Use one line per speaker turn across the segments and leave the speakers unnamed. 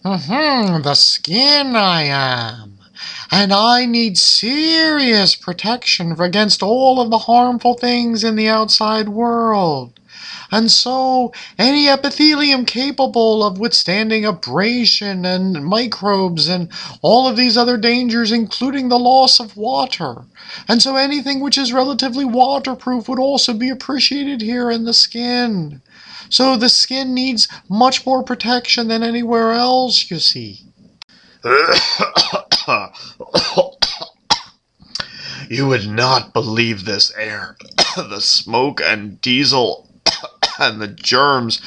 The skin I am. And I need serious protection against all of the harmful things in the outside world. And so, any epithelium capable of withstanding abrasion and microbes and all of these other dangers, including the loss of water. And so, anything which is relatively waterproof would also be appreciated here in the skin. So, the skin needs much more protection than anywhere else, you see.
You would not believe this air. The smoke and diesel and the germs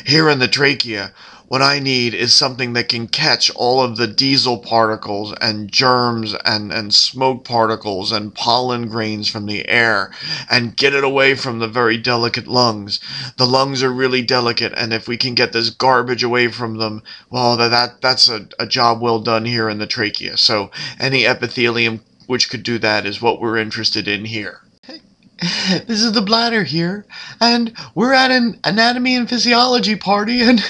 here in the trachea. What I need is something that can catch all of the diesel particles and germs and smoke particles and pollen grains from the air and get it away from the very delicate lungs. The lungs are really delicate, and if we can get this garbage away from them, well, that's a job well done here in the trachea. So any epithelium which could do that is what we're interested in here.
This is the bladder here, and we're at an anatomy and physiology party, and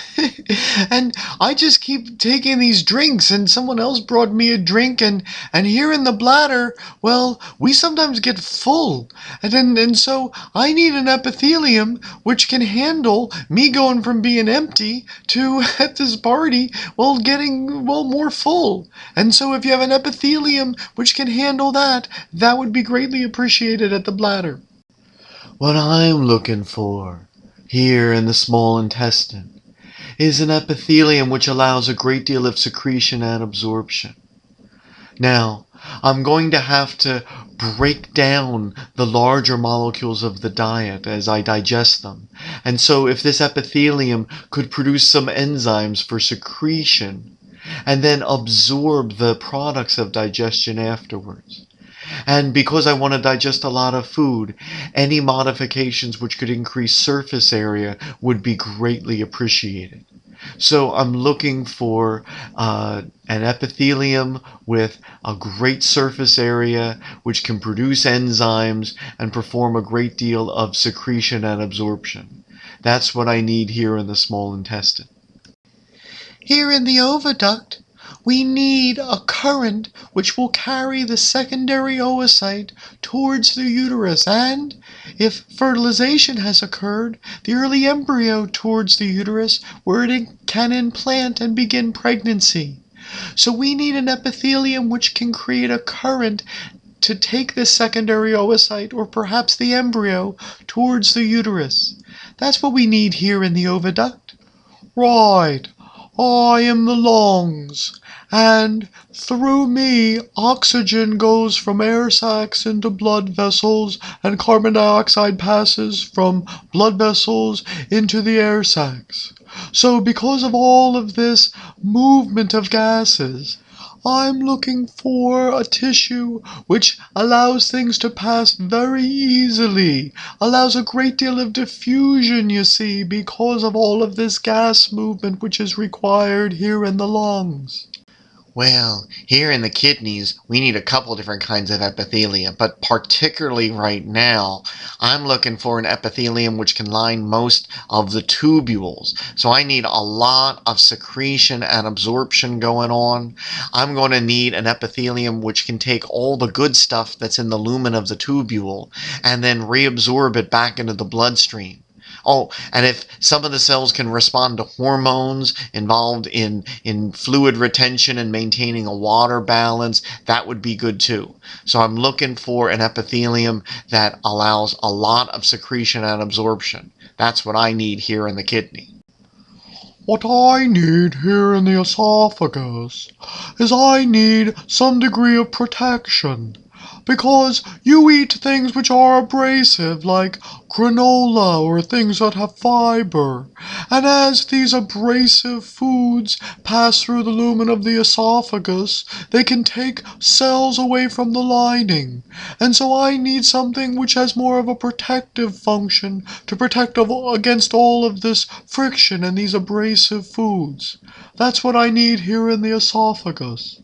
and I just keep taking these drinks, and someone else brought me a drink, and here in the bladder, well, we sometimes get full, and so I need an epithelium which can handle me going from being empty to at this party, well, getting more full. And so if you have an epithelium which can handle that, that would be greatly appreciated at the bladder.
What I'm looking for here in the small intestine is an epithelium which allows a great deal of secretion and absorption. Now, I'm going to have to break down the larger molecules of the diet as I digest them. And so if this epithelium could produce some enzymes for secretion and then absorb the products of digestion afterwards. And because I want to digest a lot of food, any modifications which could increase surface area would be greatly appreciated. So I'm looking for an epithelium with a great surface area which can produce enzymes and perform a great deal of secretion and absorption. That's what I need here in the small intestine.
Here in the oviduct, we need a current which will carry the secondary oocyte towards the uterus and, if fertilization has occurred, the early embryo towards the uterus where it can implant and begin pregnancy. So we need an epithelium which can create a current to take this secondary oocyte or perhaps the embryo towards the uterus. That's what we need here in the oviduct. Right. I am the lungs, and through me oxygen goes from air sacs into blood vessels, and carbon dioxide passes from blood vessels into the air sacs. So because of all of this movement of gases, I'm looking for a tissue which allows things to pass very easily, allows a great deal of diffusion, you see, because of all of this gas movement which is required here in the lungs.
Well, here in the kidneys, we need a couple different kinds of epithelium, but particularly right now, I'm looking for an epithelium which can line most of the tubules. So I need a lot of secretion and absorption going on. I'm going to need an epithelium which can take all the good stuff that's in the lumen of the tubule and then reabsorb it back into the bloodstream. Oh, and if some of the cells can respond to hormones involved in fluid retention and maintaining a water balance, that would be good too. So I'm looking for an epithelium that allows a lot of secretion and absorption. That's what I need here in the kidney.
What I need here in the esophagus is I need some degree of protection. Because you eat things which are abrasive, like granola or things that have fiber. And as these abrasive foods pass through the lumen of the esophagus, they can take cells away from the lining. And so I need something which has more of a protective function to protect against all of this friction and these abrasive foods. That's what I need here in the esophagus.